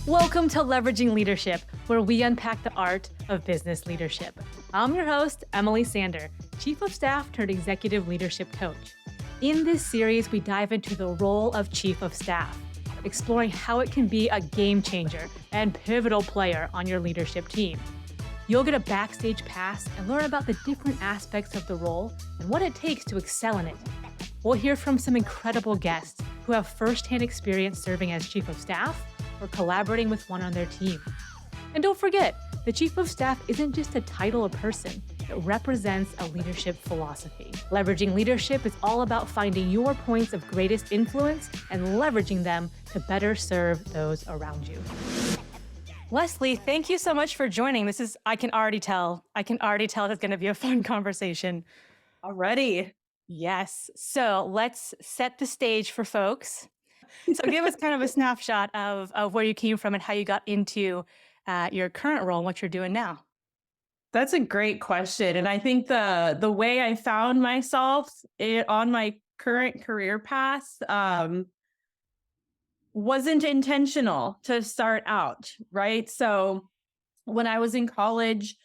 Welcome to Leveraging Leadership, where we unpack the art of business leadership. I'm your host, Emily Sander, Chief of Staff turned Executive Leadership Coach. In this series, we dive into the role of Chief of Staff, exploring how it can be a game changer and pivotal player on your leadership team. You'll get a backstage pass and learn about the different aspects of the role and what it takes to excel in it. We'll hear from some incredible guests who have firsthand experience serving as Chief of Staff or collaborating with one on their team. And don't forget, the Chief of Staff isn't just a title or person, it represents a leadership philosophy. Leveraging Leadership is all about finding your points of greatest influence and leveraging them to better serve those around you. Leslie, thank you so much for joining. I can already tell it's going to be a fun conversation. Already. Yes. So let's set the stage for folks. So give us kind of a snapshot of where you came from and how you got into your current role and what you're doing now. That's a great question. And I think the way I found myself on my current career path wasn't intentional to start out, right? So when I was in college,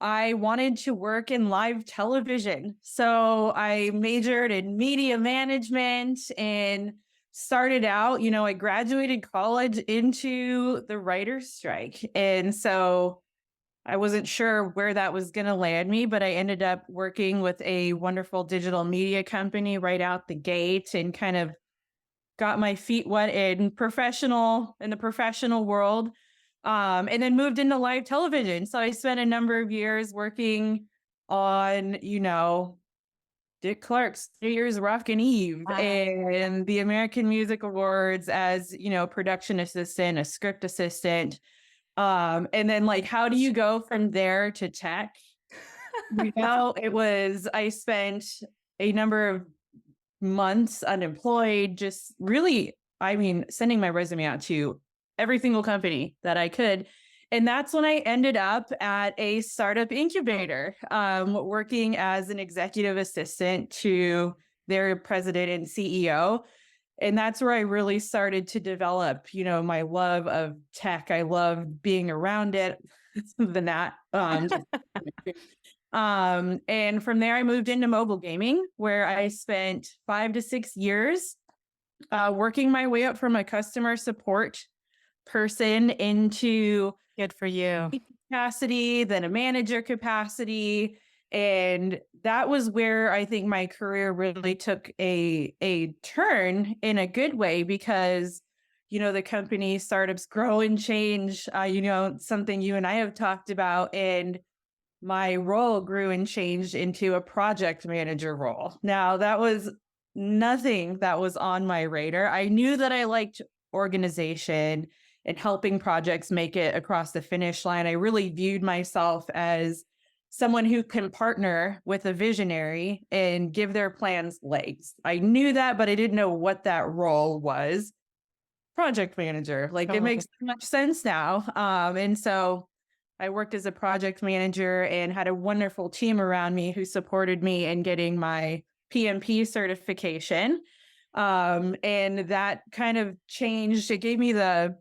I wanted to work in live television. So I majored in media management and started out, I graduated college into the writer's strike. And so I wasn't sure where that was going to land me, but I ended up working with a wonderful digital media company right out the gate and kind of got my feet wet in the professional world. And then moved into live television. So I spent a number of years working on, Dick Clark's New Year's Rockin' Eve and the American Music Awards as, production assistant, a script assistant. And then how do you go from there to tech? I spent a number of months unemployed, just really, sending my resume out to every single company that I could. And that's when I ended up at a startup incubator, working as an executive assistant to their president and CEO. And that's where I really started to develop, my love of tech. I love being around it than that. And from there, I moved into mobile gaming, where I spent 5 to 6 years working my way up from a customer support person into Good for you. capacity, then a manager capacity. And that was where I think my career really took a turn in a good way because, the company startups grow and change, something you and I have talked about. And my role grew and changed into a project manager role. Now, that was nothing that was on my radar. I knew that I liked organization and helping projects make it across the finish line. I really viewed myself as someone who can partner with a visionary and give their plans legs. I knew that, but I didn't know what that role was. Project manager, it makes so much sense now. And so I worked as a project manager and had a wonderful team around me who supported me in getting my PMP certification. And that kind of changed. It gave me the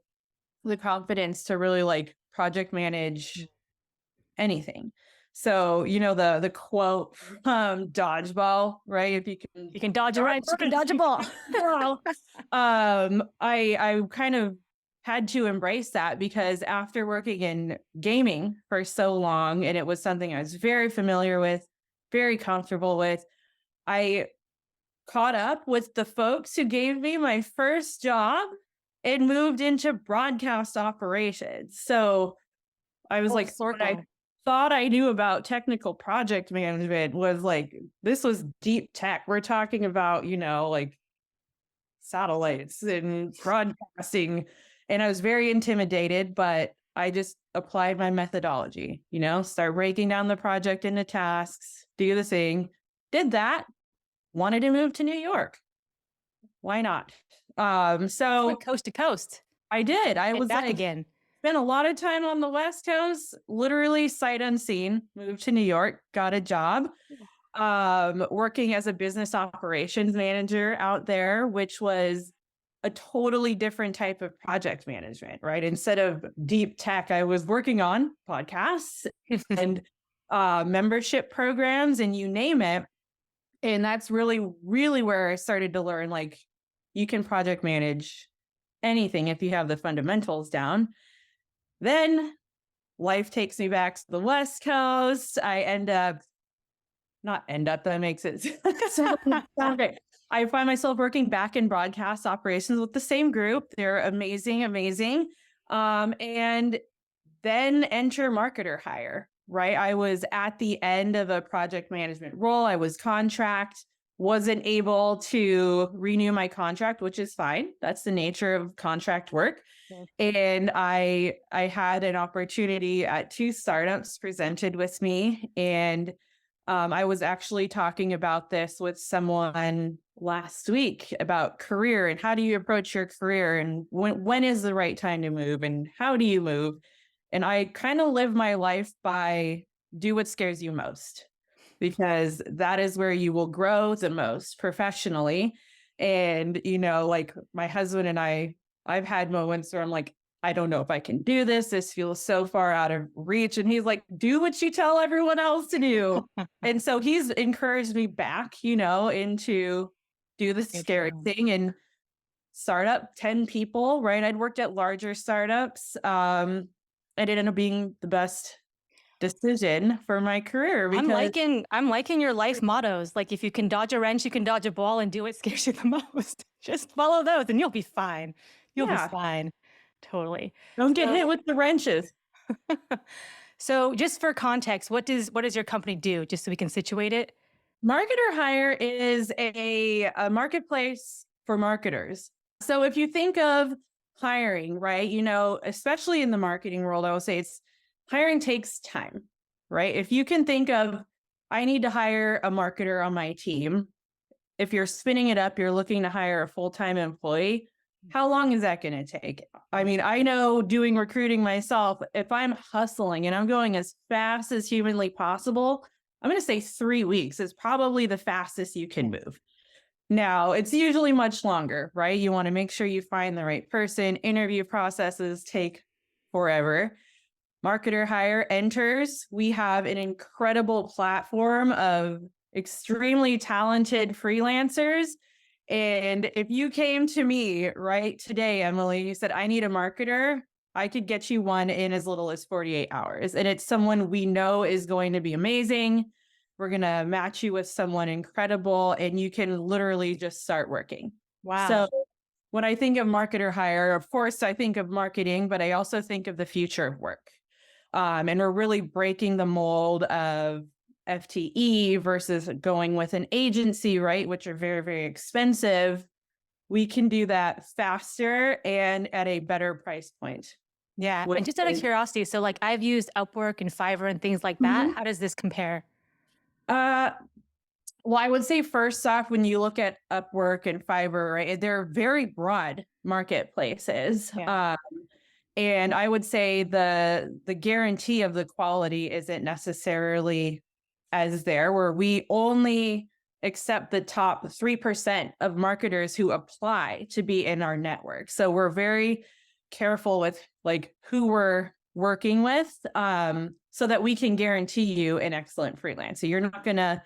confidence to really project manage anything. So, the quote from Dodgeball, right? If you can dodge a wrench, you can dodge a ball. I kind of had to embrace that because after working in gaming for so long, and it was something I was very familiar with, very comfortable with, I caught up with the folks who gave me my first job and moved into broadcast operations. So I was what I thought I knew about technical project management was this was deep tech. We're talking about, satellites and broadcasting. And I was very intimidated, but I just applied my methodology, start breaking down the project into tasks, do the thing, did that, wanted to move to New York. Why not? So went coast to coast. I did. I was back again. Spent a lot of time on the West Coast, literally sight unseen, moved to New York, got a job, working as a business operations manager out there, which was a totally different type of project management, right? Instead of deep tech, I was working on podcasts and membership programs and you name it. And that's really, really where I started to learn, like, you can project manage anything if you have the fundamentals down. Then life takes me back to the West Coast. That makes it sound great. I find myself working back in broadcast operations with the same group. They're amazing, amazing. And then enter MarketerHire, right? I was at the end of a project management role. I was contract, wasn't able to renew my contract, which is fine. That's the nature of contract work. Okay. And I had an opportunity at 2 startups presented with me. And I was actually talking about this with someone last week about career and how do you approach your career and when is the right time to move and how do you move? And I kind of live my life by do what scares you most, because that is where you will grow the most professionally. And, like my husband and I've had moments where I'm like, I don't know if I can do this. This feels so far out of reach. And he's like, do what you tell everyone else to do. And so he's encouraged me back, into do the scary thing and start up 10 people, right? I'd worked at larger startups. It ended up being the best decision for my career. Because I'm liking your life mottos. Like, if you can dodge a wrench, you can dodge a ball and do what scares you the most. Just follow those and you'll be fine. You'll be fine. Totally. Don't get hit with the wrenches. So just for context, what does your company do, just so we can situate it? MarketerHire is a marketplace for marketers. So if you think of hiring, right, especially in the marketing world, I would say hiring takes time, right? If you can think of, I need to hire a marketer on my team. If you're spinning it up, you're looking to hire a full-time employee. How long is that going to take? I mean, I know doing recruiting myself, if I'm hustling and I'm going as fast as humanly possible, I'm going to say 3 weeks is probably the fastest you can move. Now, it's usually much longer, right? You want to make sure you find the right person. Interview processes take forever. MarketerHire enters. We have an incredible platform of extremely talented freelancers. And if you came to me right today, Emily, you said, I need a marketer, I could get you one in as little as 48 hours. And it's someone we know is going to be amazing. We're going to match you with someone incredible, and you can literally just start working. Wow. So when I think of MarketerHire, of course, I think of marketing, but I also think of the future of work. And we're really breaking the mold of FTE versus going with an agency, right? Which are very, very expensive. We can do that faster and at a better price point. Yeah. And just out of curiosity, so like I've used Upwork and Fiverr and things like that. Mm-hmm. How does this compare? Well, I would say first off, when you look at Upwork and Fiverr, right, they're very broad marketplaces. Yeah. And I would say the guarantee of the quality isn't necessarily as there, where we only accept the top 3% of marketers who apply to be in our network. So we're very careful with like who we're working with, so that we can guarantee you an excellent freelancer. You're not going to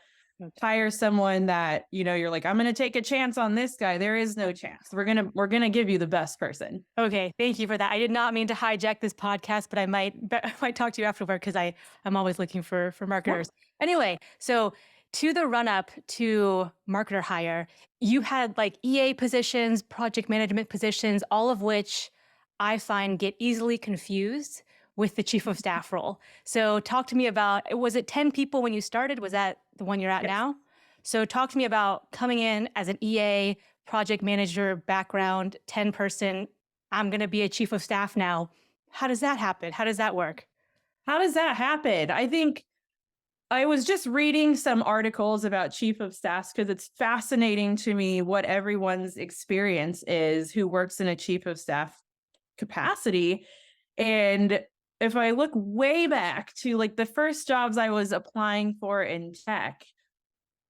hire someone that, you're like, I'm going to take a chance on this guy. There is no chance. We're going to give you the best person. Okay. Thank you for that. I did not mean to hijack this podcast, but I might talk to you afterward, because I'm always looking for marketers. Yeah. Anyway, so to the run up to MarketerHire, you had like EA positions, project management positions, all of which I find get easily confused with the chief of staff role. So talk to me about, was it 10 people when you started? Was that the one you're at now? So talk to me about coming in as an EA, project manager background, 10 person, I'm going to be a chief of staff now. How does that happen? How does that work? How does that happen? I think I was just reading some articles about chief of staffs because it's fascinating to me what everyone's experience is who works in a chief of staff capacity. And if I look way back to like the first jobs I was applying for in tech,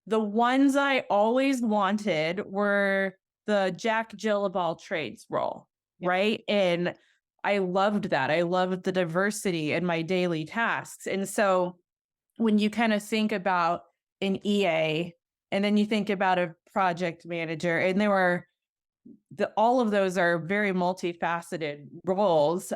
the ones I always wanted were the Jack Jill of all trades role, right? And I loved that. I loved the diversity in my daily tasks. And so when you kind of think about an EA and then you think about a project manager, and all of those are very multifaceted roles.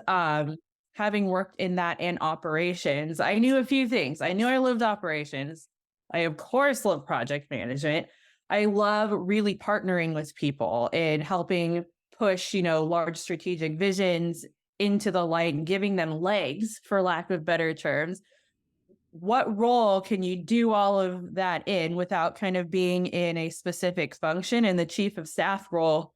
Having worked in that and operations, I knew a few things. I knew I loved operations. I, of course, love project management. I love really partnering with people and helping push, large strategic visions into the light and giving them legs, for lack of better terms. What role can you do all of that in without kind of being in a specific function? And the chief of staff role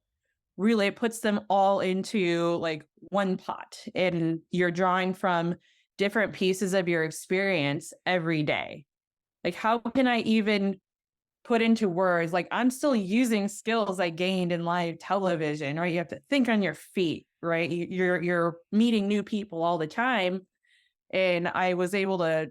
really puts them all into like one pot, and you're drawing from different pieces of your experience every day. Like, how can I even put into words? Like, I'm still using skills I gained in live television, right? You have to think on your feet, right? You're meeting new people all the time. And I was able to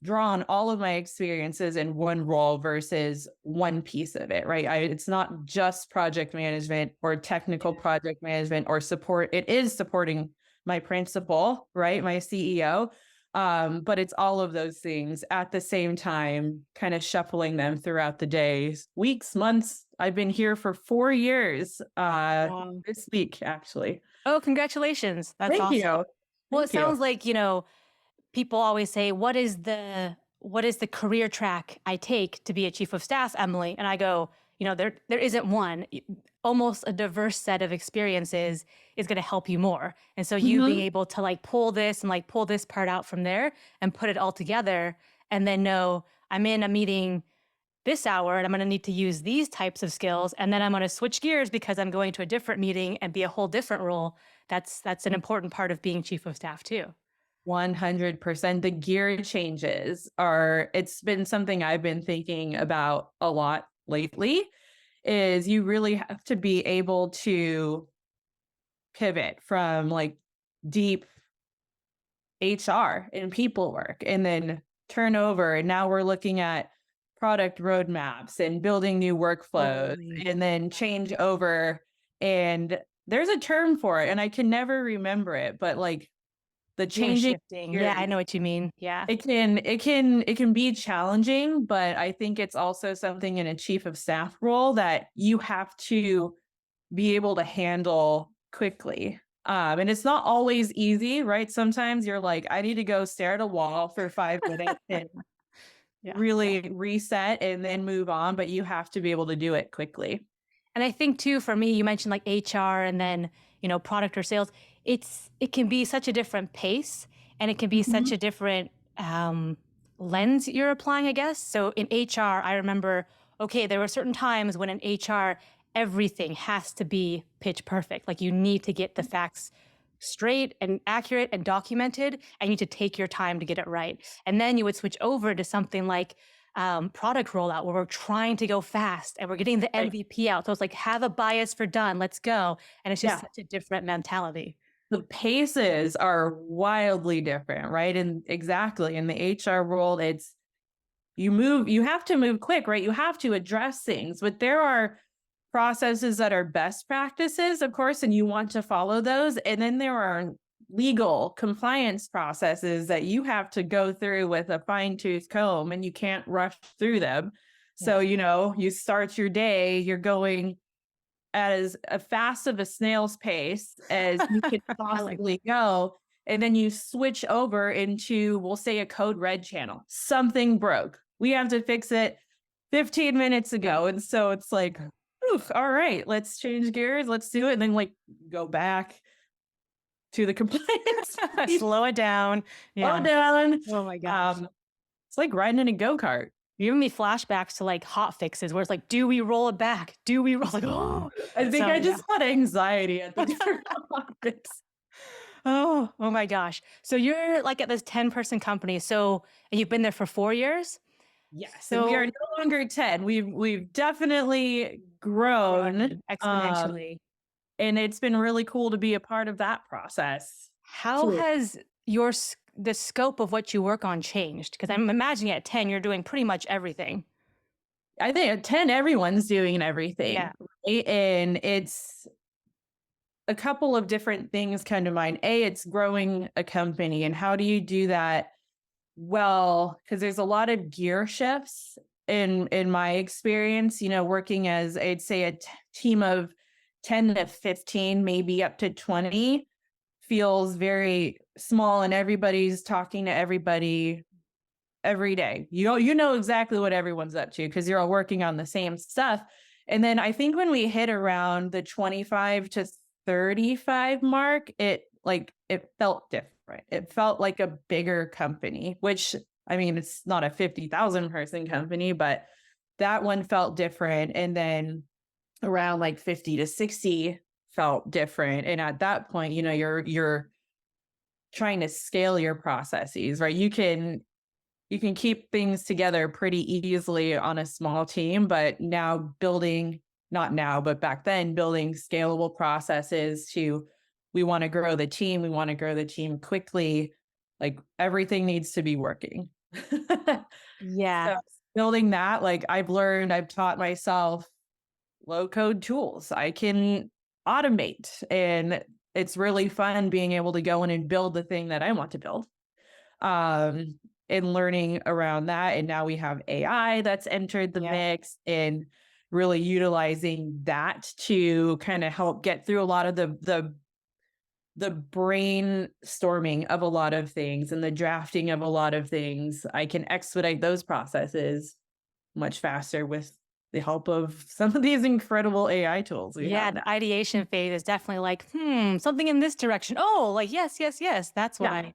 draw on all of my experiences in one role versus one piece of it, right? It's not just project management or technical project management or support. It is supporting my principal, right? My CEO. But it's all of those things at the same time, kind of shuffling them throughout the days, weeks, months. I've been here for 4 years this week, actually. Oh, congratulations. That's Thank awesome. you. Well, it Thank you. sounds like, people always say, what is the career track I take to be a chief of staff, Emily? And I go, there isn't one. Almost a diverse set of experiences is going to help you more. And so you being able to like pull this and like pull this part out from there and put it all together, and then know I'm in a meeting this hour and I'm going to need to use these types of skills, and then I'm going to switch gears because I'm going to a different meeting and be a whole different role. That's an important part of being chief of staff too. 100%. The gear changes it's been something I've been thinking about a lot lately, is you really have to be able to pivot from like deep HR and people work and then turn over. And now we're looking at product roadmaps and building new workflows and then change over. And there's a term for it and I can never remember it, but like the changing shifting. Yeah, I know what you mean. Yeah. It can be challenging, but I think it's also something in a chief of staff role that you have to be able to handle quickly. And it's not always easy, right? Sometimes you're like, I need to go stare at a wall for 5 minutes and really reset and then move on, but you have to be able to do it quickly. And I think too, for me, you mentioned like HR and then, product or sales. It can be such a different pace, and it can be such a different lens you're applying, I guess. So in HR, I remember, okay, there were certain times when in HR, everything has to be pitch perfect. Like you need to get the facts straight and accurate and documented, and you need to take your time to get it right. And then you would switch over to something like product rollout, where we're trying to go fast and we're getting the MVP out. So it's like, have a bias for done, let's go. And it's just such a different mentality. The paces are wildly different, right? And exactly in the HR world, you have to move quick, right? You have to address things, but there are processes that are best practices, of course, and you want to follow those. And then there are legal compliance processes that you have to go through with a fine-tooth comb, and you can't rush through them. So, you start your day, you're going as fast of a snail's pace as you could possibly go. And then you switch over into, we'll say, a code red channel. Something broke. We have to fix it 15 minutes ago. And so it's like, all right, let's change gears. Let's do it. And then like go back to the compliance. Slow it down. Slow it down. Oh my gosh. It's like riding in a go-kart. You're giving me flashbacks to like hot fixes where it's like, do we roll it back? Do we roll? Like, oh, I think I just got anxiety at the different hot fix. Oh my gosh. So you're like at this 10-person company. So, and you've been there for 4 years? Yes. So we are no longer 10. We've definitely grown exponentially. And it's been really cool to be a part of that process. How has the scope of what you work on changed? Because I'm imagining at 10, you're doing pretty much everything. I think at 10, everyone's doing everything. Yeah. Right? And it's a couple of different things come to mind. It's growing a company. And how do you do that? Well, because there's a lot of gear shifts in my experience, working as I'd say a team of 10 to 15, maybe up to 20 feels very small, and everybody's talking to everybody every day. You know exactly what everyone's up to because you're all working on the same stuff. And then I think when we hit around the 25 to 35 mark, it felt different. It felt like a bigger company, which I mean, it's not a 50,000 person company, but that one felt different. And then around like 50 to 60 felt different. And at that point, you're trying to scale your processes, right? You can keep things together pretty easily on a small team, but now not now, but back then, building scalable processes we want to grow the team. We want to grow the team quickly. Like everything needs to be working. Yeah. So building that, like I've taught myself low code tools. I can automate, and it's really fun being able to go in and build the thing that I want to build. And learning around that. And now we have AI that's entered the mix, and really utilizing that to kind of help get through a lot of the brainstorming of a lot of things and the drafting of a lot of things. I can expedite those processes much faster with the help of some of these incredible AI tools we have. The ideation phase is definitely like, something in this direction. Oh, like, yes. That's what I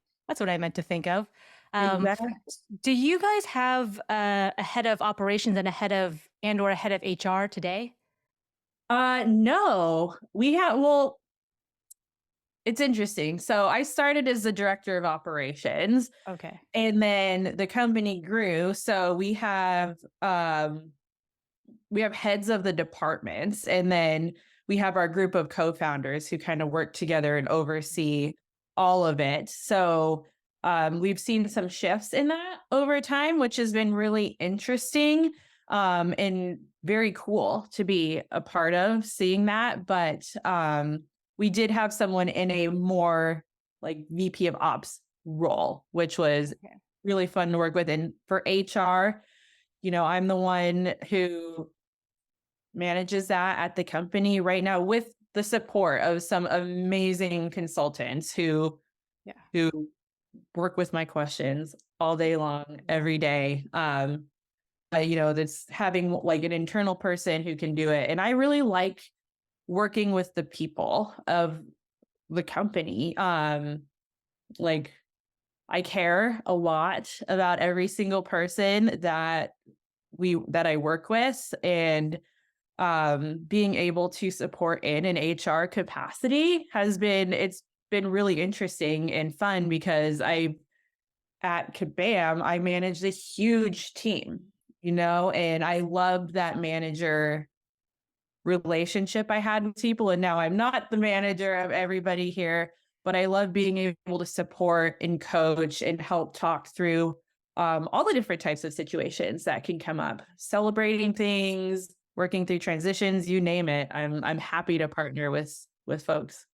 meant to think of. Exactly. Do you guys have a head of operations and a head of HR today? No, well, it's interesting. So I started as the director of operations, Okay. and then the company grew. So we have heads of the departments, and then we have our group of co-founders who kind of work together and oversee all of it. So we've seen some shifts in that over time, which has been really interesting and very cool to be a part of seeing that. But we did have someone in a more like VP of Ops role, which was really fun to work with. And for HR, I'm the one who manages that at the company right now with the support of some amazing consultants who work with my questions all day long, every day. That's having like an internal person who can do it. And I really like working with the people of the company. Like I care a lot about every single person that I work with, and being able to support in an HR capacity it's been really interesting and fun because at Kabam, I managed a huge team, and I loved that manager relationship I had with people. And now I'm not the manager of everybody here, but I love being able to support and coach and help talk through all the different types of situations that can come up, celebrating things, working through transitions, you name it. I'm happy to partner with folks.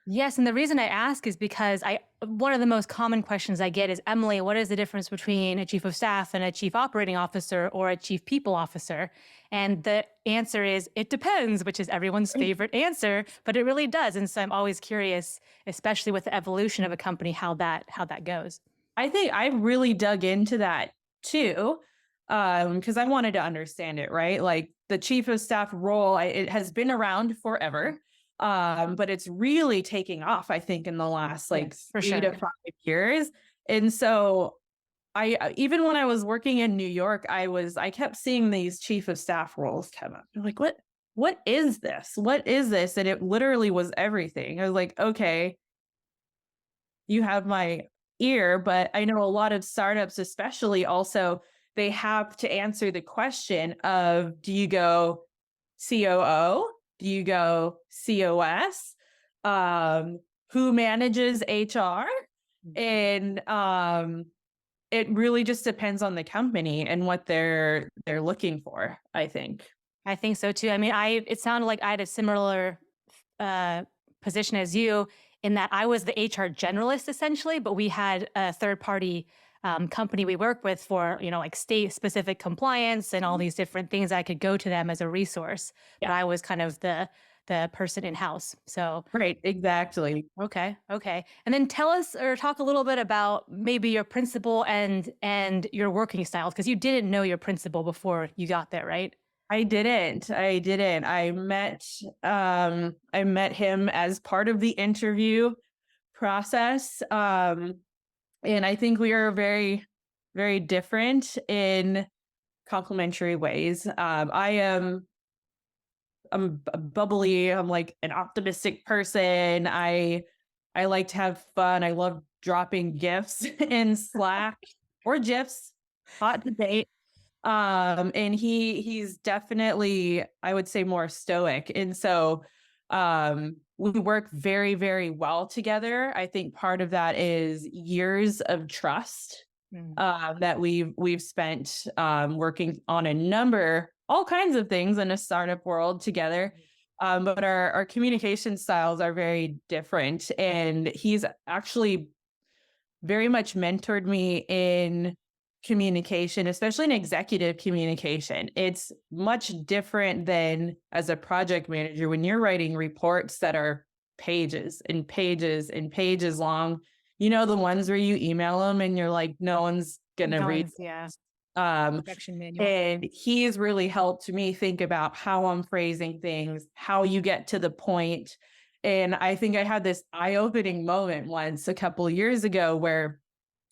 Yes, and the reason I ask is because one of the most common questions I get is, Emily, what is the difference between a chief of staff and a chief operating officer or a chief people officer? And the answer is, it depends, which is everyone's favorite answer, but it really does. And so I'm always curious, especially with the evolution of a company, how that goes. I think I really dug into that too, because I wanted to understand it, right? Like the chief of staff role, it has been around forever. But it's really taking off, I think, in the last like 3 to 5 years. And so even when I was working in New York, I kept seeing these chief of staff roles come up. I'm like, what is this? What is this? And it literally was everything. I was like, okay, you have my ear, but I know a lot of startups, especially also, they have to answer the question of, do you go COO? Do you go COS? Who manages HR? And It really just depends on the company and what they're looking for, I think. I think so too. I mean, it sounded like I had a similar uh, position as you in that I was the HR generalist essentially, but we had a third party company we work with for, like state specific compliance and all these different things. I could go to them as a resource, but Yeah. I was kind of the person in house. So Right, exactly. okay, okay. And then tell us or talk a little bit about maybe your principal and your working styles because you didn't know your principal before you got there, right? I didn't. I didn't. I met him as part of the interview process. And I think we are very, very different in complementary ways. I'm bubbly. I'm like an optimistic person. I like to have fun. I love dropping gifts in Slack or GIFs. Hot debate. And he's definitely, I would say, more stoic. And so we work very, very well together. I think part of that is years of trust Mm. that we've spent working on all kinds of things in a startup world together. But our communication styles are very different. And he's actually very much mentored me in communication, especially in executive communication. It's much different than as a project manager when you're writing reports that are pages and pages and pages long. You know, the ones where you email them and you're like, no one's going to No read. one's, yeah, Um, instruction manual. and he's really helped me think about how I'm phrasing things, how you get to the point. And I think I had this eye-opening moment once a couple of years ago where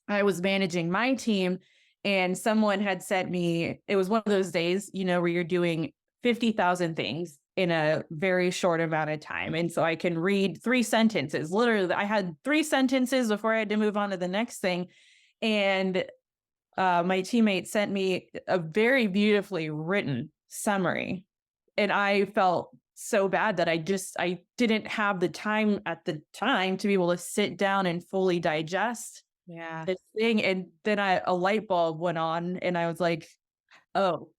I was managing my team and someone had sent me, it was one of those days, where you're doing 50,000 things in a very short amount of time. And so I can read 3 sentences. Literally, I had 3 sentences before I had to move on to the next thing. And my teammate sent me a very beautifully written summary. And I felt so bad that I didn't have the time at the time to be able to sit down and fully digest Yeah. this thing. And then a light bulb went on and I was like, oh,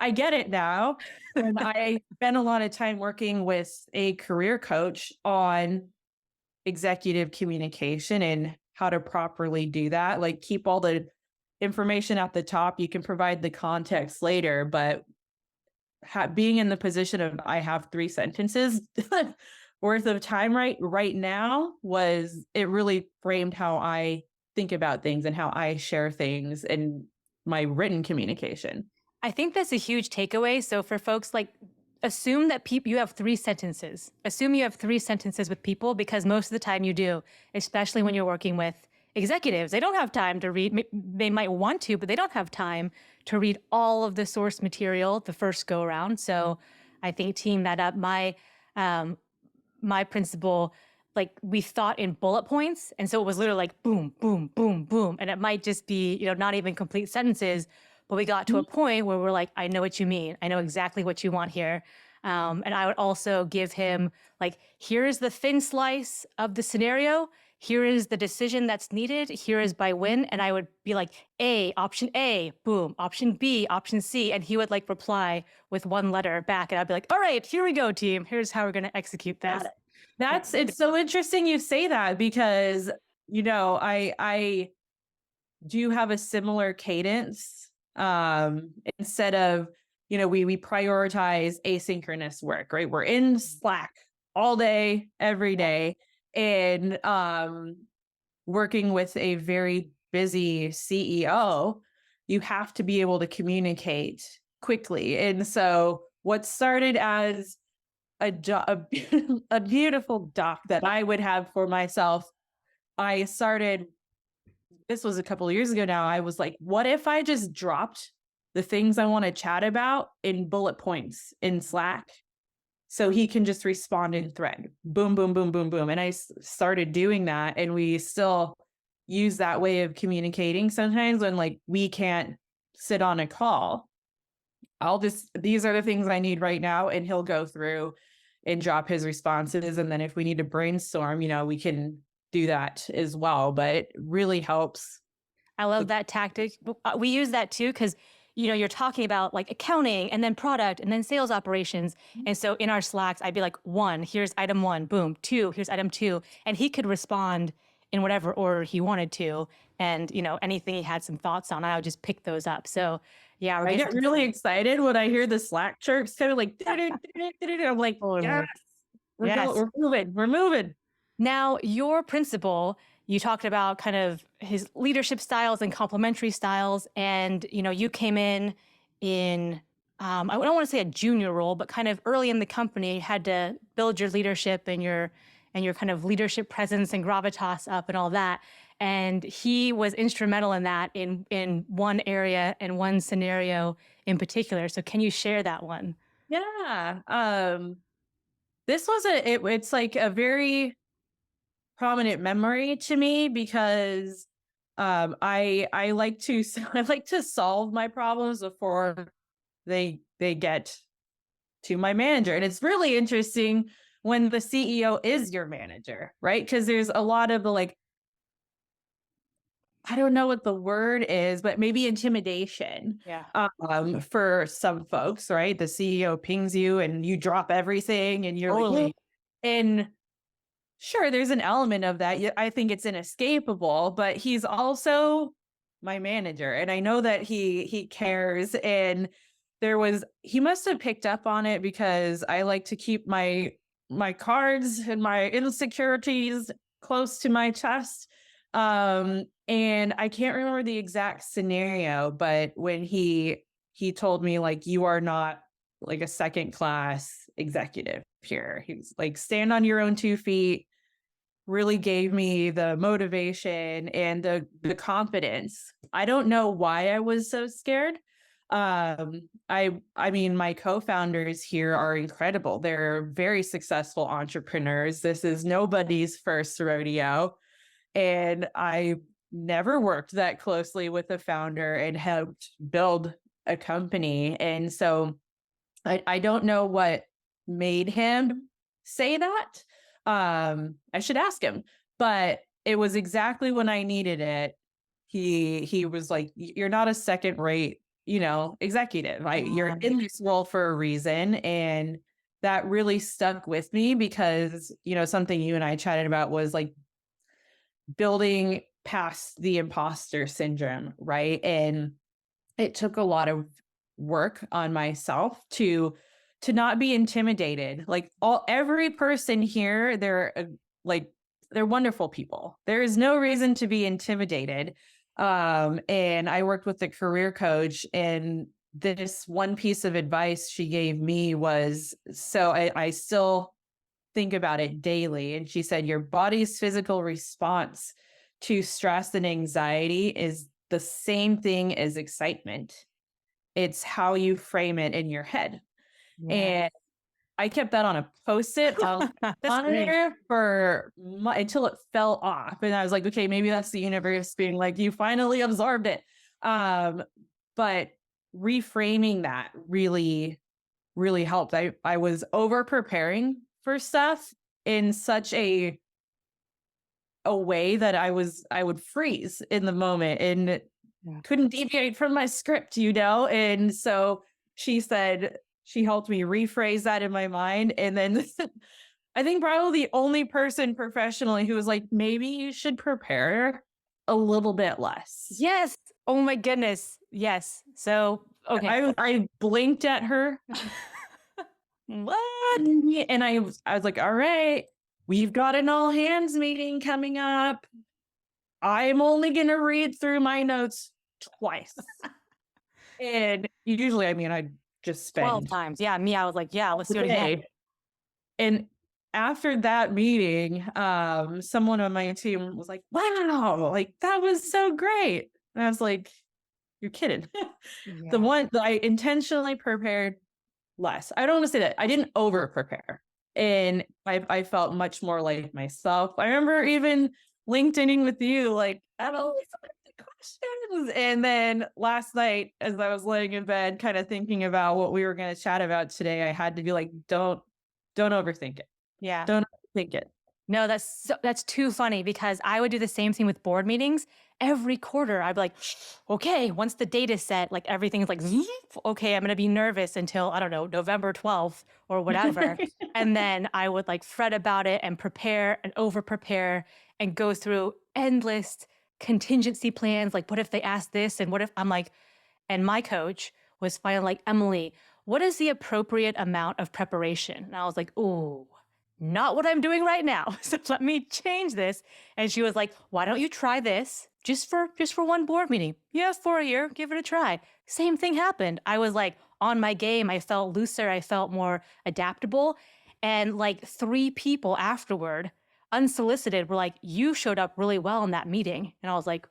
I get it now. And I spent a lot of time working with a career coach on executive communication and how to properly do that. Like keep all the information at the top. You can provide the context later, but being in the position of I have 3 sentences worth of time right now it really framed how I think about things and how I share things and my written communication. I think that's a huge takeaway. So for folks, like, assume that you have 3 sentences. Assume you have 3 sentences with people because most of the time you do, especially when you're working with executives. They don't have time to read. They might want to, but they don't have time to read all of the source material the first go around. So I think teeing that up, my principal, like we thought in bullet points. And so it was literally like boom, boom, boom, boom. And it might just be, not even complete sentences, but we got to a point where we're like, I know what you mean. I know exactly what you want here. And I would also give him like, here's the thin slice of the scenario. Here is the decision that's needed. Here is by when. And I would be like, option A, boom, option B, option C. And he would like reply with one letter back. And I'd be like, all right, here we go, team. Here's how we're going to execute this. It's so interesting you say that because, I do have a similar cadence. Instead of, we prioritize asynchronous work, right? We're in Slack all day, every day. And working with a very busy CEO, you have to be able to communicate quickly. And so what started as a beautiful doc that I would have for myself, this was a couple of years ago now. I was like, what if I just dropped the things I want to chat about in bullet points in Slack? So he can just respond in thread. Boom, boom, boom, boom, boom. And I started doing that. And we still use that way of communicating sometimes when like we can't sit on a call. These are the things I need right now. And he'll go through and drop his responses. And then if we need to brainstorm, we can do that as well. But it really helps. I love that tactic. We use that too because, you're talking about like accounting and then product and then sales operations. And so in our Slacks, I'd be like, 1, here's item 1, boom, 2, here's item 2. And he could respond in whatever order he wanted to. And, anything he had some thoughts on, I would just pick those up. So yeah, I get really excited when I hear the Slack chirps kind of like, I'm like, yes, we're moving. Now, your principal, you talked about kind of his leadership styles and complementary styles. And, you came in, I don't want to say a junior role, but kind of early in the company, had to build your leadership and your kind of leadership presence and gravitas up and all that. And he was instrumental in that in one area and one scenario in particular. So can you share that one? Yeah. This was it's like a very prominent memory to me because I like to I like to solve my problems before they get to my manager. And it's really interesting when the CEO is your manager, right? Because there's a lot of the like, I don't know what the word is, but maybe intimidation. Yeah. For some folks, right? The CEO pings you and you drop everything and you're Totally. like, and sure, there's an element of that. I think it's inescapable, but he's also my manager. And I know that he cares. And he must have picked up on it because I like to keep my cards and my insecurities close to my chest. And I can't remember the exact scenario, but when he told me like, you are not like a second class executive here. He's like, stand on your own 2 feet, really gave me the motivation and the confidence. I don't know why I was so scared. I mean, my co-founders here are incredible. They're very successful entrepreneurs. This is nobody's first rodeo. And I never worked that closely with a founder and helped build a company. And so I don't know what made him say that. I should ask him, but it was exactly when I needed it. He was like, you're not a second rate, executive. You're in this role for a reason. And that really stuck with me because, something you and I chatted about was like building past the imposter syndrome, right? And it took a lot of work on myself to not be intimidated. Like every person here, they're wonderful people. There is no reason to be intimidated. And I worked with a career coach, and this one piece of advice she gave me was, so I still think about it daily. And she said, your body's physical response to stress and anxiety is the same thing as excitement. It's how you frame it in your head. Yeah. And I kept that on a Post-it on there until it fell off. And I was like, okay, maybe that's the universe being like, you finally absorbed it. But reframing that really, really helped. I was over preparing for stuff in such a way that I would freeze in the moment and couldn't deviate from my script, And so she said, she helped me rephrase that in my mind. And then I think probably the only person professionally who was like, maybe you should prepare a little bit less. Yes. Oh my goodness. Yes. So, okay. I blinked at her. What? And I was like, all right, we've got an all hands meeting coming up. I'm only going to read through my notes twice. And usually, I just spend 12 times. Yeah. Me, I was like, yeah, let's do it again. And after that meeting, someone on my team was like, wow, like that was so great. And I was like, you're kidding. Yeah. The one that I intentionally prepared less. I don't want to say that. I didn't over prepare. And I felt much more like myself. I remember even LinkedIning with you, like, I don't always the questions. And then last night, as I was laying in bed, kind of thinking about what we were going to chat about today, I had to be like, don't overthink it. Yeah. Don't overthink it. No, that's too funny because I would do the same thing with board meetings. Every quarter, I'd be like, okay, once the date is set, like everything's like, zoop, okay, I'm going to be nervous until, I don't know, November 12th or whatever. And then I would like fret about it and prepare and over prepare and go through endless contingency plans. Like, what if they ask this? And what if I'm like, and my coach was finally like, Emily, what is the appropriate amount of preparation? And I was like, oh, not what I'm doing right now. So let me change this. And she was like, why don't you try this just for one board meeting? Yeah, for a year, give it a try. Same thing happened. I was like on my game. I felt looser. I felt more adaptable. And like 3 people afterward, unsolicited, were like, you showed up really well in that meeting. And I was like,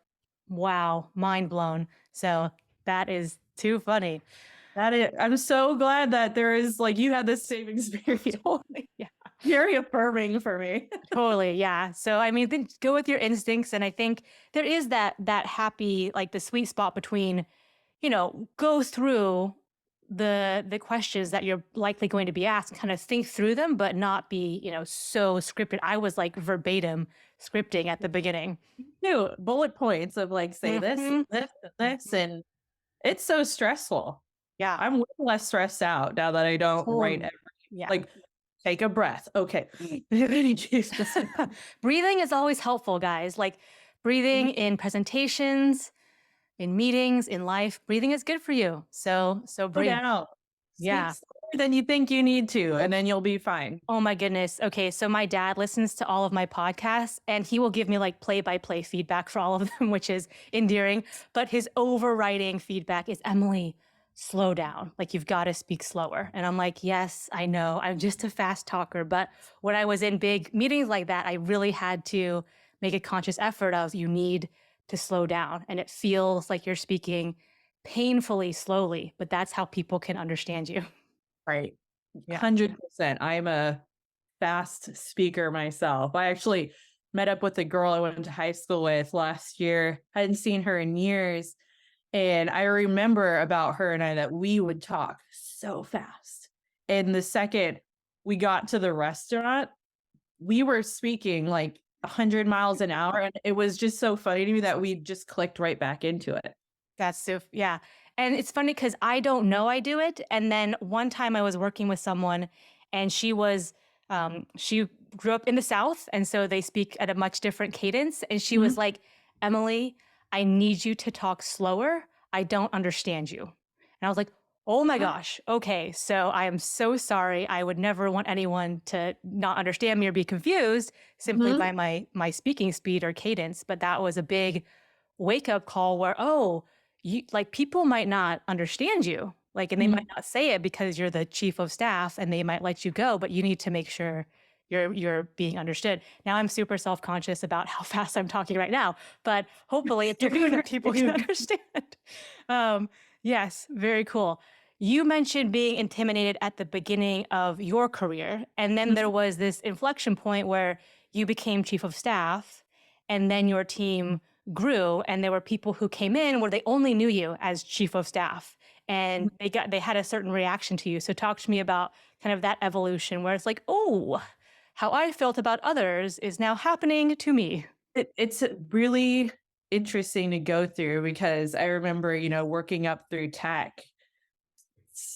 wow, mind blown. So that is too funny. I'm so glad that there is like you had this same experience. Totally. Yeah. Very affirming for me. Totally. Yeah. So I mean, then go with your instincts. And I think there is that happy, like the sweet spot between, go through the questions that you're likely going to be asked, kind of think through them, but not be, so scripted. I was like verbatim scripting at the beginning. New bullet points of like say Mhm. this, and it's so stressful. Yeah. I'm way less stressed out now that I don't write Totally. every Yeah. like take a breath. Okay. Breathing is always helpful, guys. Like breathing in presentations, in meetings, in life, breathing is good for you. So Slow breathe. down. Speak Yeah. slower than you think you need to, and then you'll be fine. Oh my goodness. Okay. So my dad listens to all of my podcasts and he will give me like play by play feedback for all of them, which is endearing. But his overriding feedback is Emily, slow down. Like you've got to speak slower. And I'm like, yes, I know. I'm just a fast talker. But when I was in big meetings like that, I really had to make a conscious effort of you need to slow down. And it feels like you're speaking painfully slowly, but that's how people can understand you. Right. Yeah. 100%. I'm a fast speaker myself. I actually met up with a girl I went to high school with last year. Hadn't seen her in years. And I remember about her and I that we would talk so fast. And the second we got to the restaurant, we were speaking like 100 miles an hour. And it was just so funny to me that we just clicked right back into it. That's so, yeah. And it's funny because I don't know I do it. And then one time I was working with someone and she grew up in the South. And so they speak at a much different cadence. And she was like, Emily, I need you to talk slower. I don't understand you. And I was like, oh my gosh. Okay. So I am so sorry. I would never want anyone to not understand me or be confused simply by my speaking speed or cadence. But that was a big wake up call where, oh, you like people might not understand you. Like, and they might not say it because you're the chief of staff and they might let you go, but you need to make sure you're being understood. Now I'm super self-conscious about how fast I'm talking right now, but hopefully it's people can understand. Yes, very cool. You mentioned being intimidated at the beginning of your career, and then there was this inflection point where you became chief of staff, and then your team grew, and there were people who came in where they only knew you as chief of staff, and they had a certain reaction to you. So talk to me about kind of that evolution where it's like, oh, how I felt about others is now happening to me. It's really interesting to go through because I remember, working up through tech,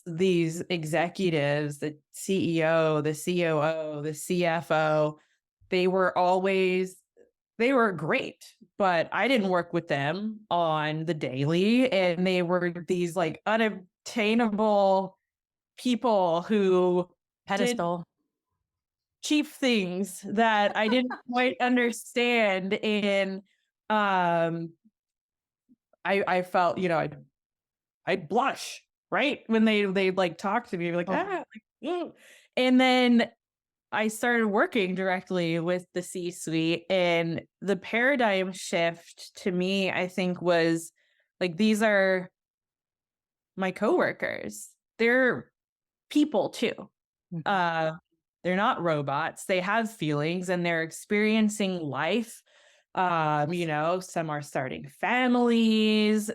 these executives, the CEO, the COO, the CFO, they were great, but I didn't work with them on the daily. And they were these like unobtainable people who did Pedestal. cheap things that I didn't quite understand. And I felt, I'd blush, right? When they like talk to me, like, Oh, like, "Ew." And then I started working directly with the C-suite, and the paradigm shift to me, I think, was like, these are my coworkers. They're people too. mhm. Uh, they're not robots. They have feelings and they're experiencing life. Some are starting families,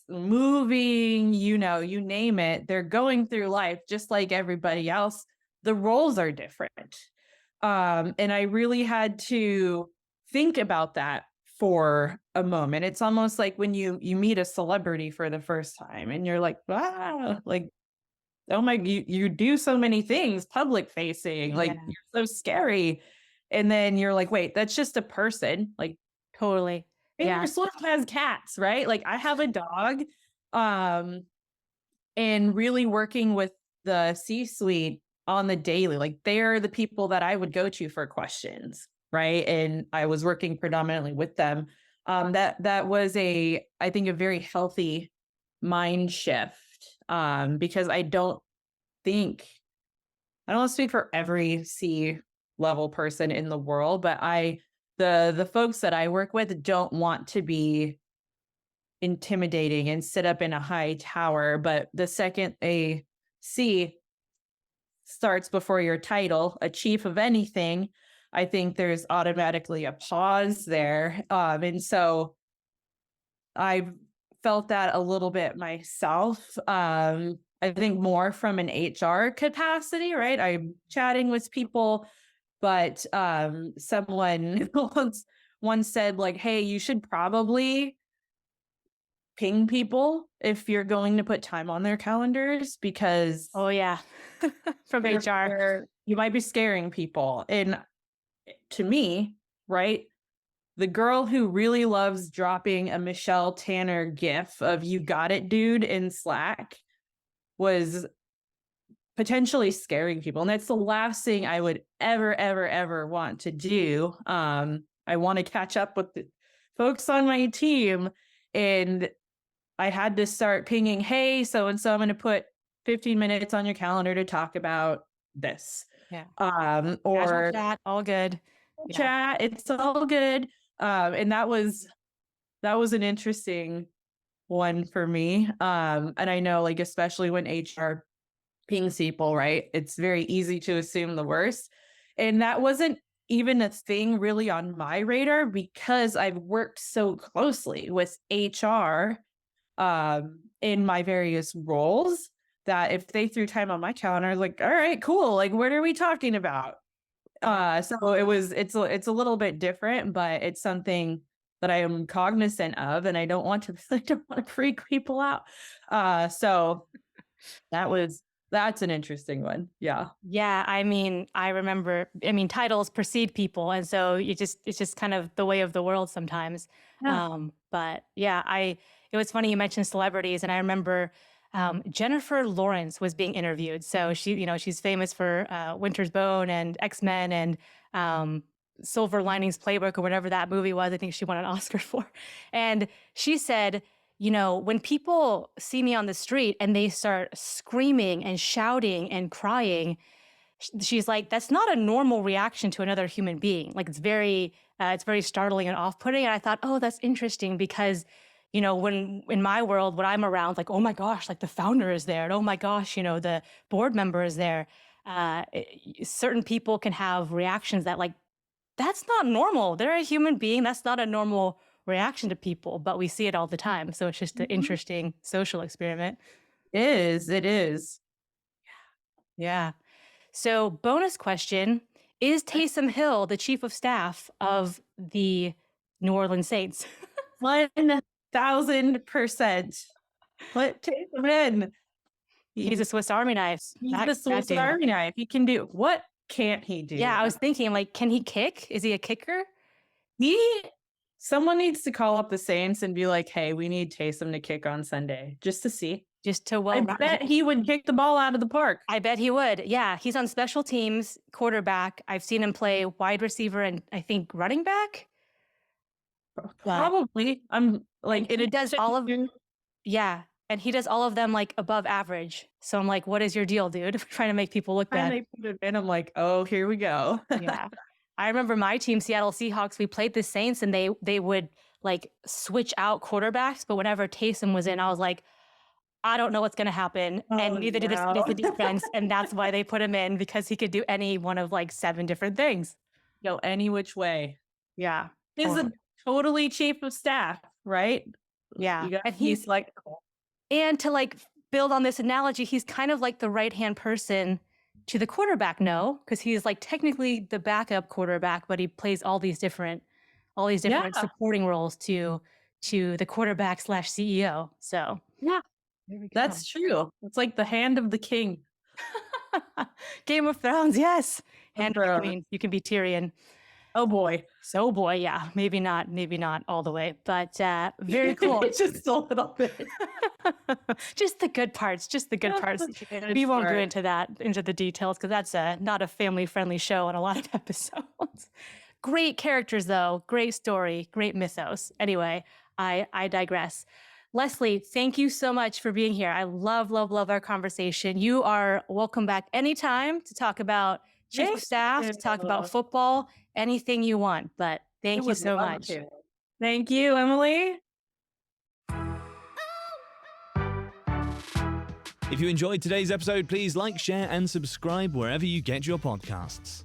moving, you name it. They're going through life just like everybody else. The roles are different. And I really had to think about that for a moment. It's almost like when you meet a celebrity for the first time and you're like, wow, like, oh my, you do so many things public facing, like Yeah, you're so scary. And then you're like, wait, that's just a person. Like totally. Taylor Yeah. Swift has cats, right? Like I have a dog. Um, and really working with the C-suite on the daily, like they're the people that I would go to for questions, right? And I was working predominantly with them. That was I think a very healthy mind shift. Because I don't speak for every C level person in the world, but the folks that I work with don't want to be intimidating and sit up in a high tower. But the second a C starts before your title, a chief of anything, I think there's automatically a pause there. And so I've felt that a little bit myself. I think more from an HR capacity, right? I'm chatting with people, but someone once said, like, hey, you should probably ping people if you're going to put time on their calendars because Oh yeah. From HR. you might be scaring people. And to me, right, the girl who really loves dropping a Michelle Tanner gif of "you got it, dude" in Slack was potentially scaring people. And that's the last thing I would ever, ever, ever want to do. I want to catch up with the folks on my team. And I had to start pinging, hey, so and so, I'm going to put 15 minutes on your calendar to talk about this. Yeah. Casual Or chat, all good. Yeah. chat, it's all good. And that was an interesting one for me. And I know, like, especially when HR pings people, right? It's very easy to assume the worst. And that wasn't even a thing really on my radar because I've worked so closely with HR in my various roles that if they threw time on my calendar, I was like, all right, cool. Like, what are we talking about? So it's a little bit different, but it's something that I am cognizant of, and I don't want to I don't want to freak people out. So that's an interesting one. Yeah. Yeah, I mean, titles precede people, and so it's just kind of the way of the world sometimes. Yeah. But yeah, it was funny you mentioned celebrities, and I remember Jennifer Lawrence was being interviewed. So she's famous for Winter's Bone and X-Men and Silver Linings Playbook or whatever that movie was. I think she won an Oscar for. And she said, when people see me on the street and they start screaming and shouting and crying, she's like, that's not a normal reaction to another human being. Like it's very startling and off-putting. And I thought, oh, that's interesting because, when in my world, when I'm around, like, oh my gosh, like the founder is there. And oh my gosh, the board member is there. Certain people can have reactions that like, that's not normal. They're a human being. That's not a normal reaction to people, but we see it all the time. So it's just an Mhm. interesting social experiment. It is. Yeah. So bonus question, is Taysom Hill the chief of staff of the New Orleans Saints? 1000%. Take him in. He's a Swiss Army knife. He's That the Swiss dude. Army knife. He can do what can't he do? Yeah, I was thinking, like, can he kick? Is he a kicker? Someone needs to call up the Saints and be like, hey, we need Taysom to kick on Sunday just to see. Just to I bet he would kick the ball out of the park. I bet he would. Yeah, he's on special teams, quarterback. I've seen him play wide receiver and I think running back. Probably. I'm like, He does all of yeah, and he does all of them like above average. So I'm like, what is your deal, dude? Trying to make people look bad. and they put it in. I'm like, oh, here we go. Yeah. I remember my team, Seattle Seahawks, we played the Saints and they would like switch out quarterbacks, but whenever Taysom was in, I was like, I don't know what's going to happen. And neither did the defense. And that's why they put him in, because he could do any one of like 7 different things. Go any which way. Yeah. He's a totally chief of staff, right? Yeah. And he's like, and to like build on this analogy, he's kind of like the right-hand person to the quarterback, no, because he's like technically the backup quarterback, but he plays all these different Yeah. supporting roles to the quarterback / CEO. So Yeah. there we go. That's true. It's like the hand of the king. Game of Thrones, yes. Hand of the Thrones. Queen. You can be Tyrion. Oh boy. So boy, yeah, maybe not all the way, but very cool. Just a little bit. Just the good parts, We won't go into the details, because that's not a family-friendly show on a lot of episodes. Great characters, though. Great story. Great mythos. Anyway, I digress. Leslie, thank you so much for being here. I love our conversation. You are welcome back anytime to talk about chief of staff, to talk about football, anything you want. But thank you so much. Thank you, Emily. If you enjoyed today's episode, please like, share, and subscribe wherever you get your podcasts.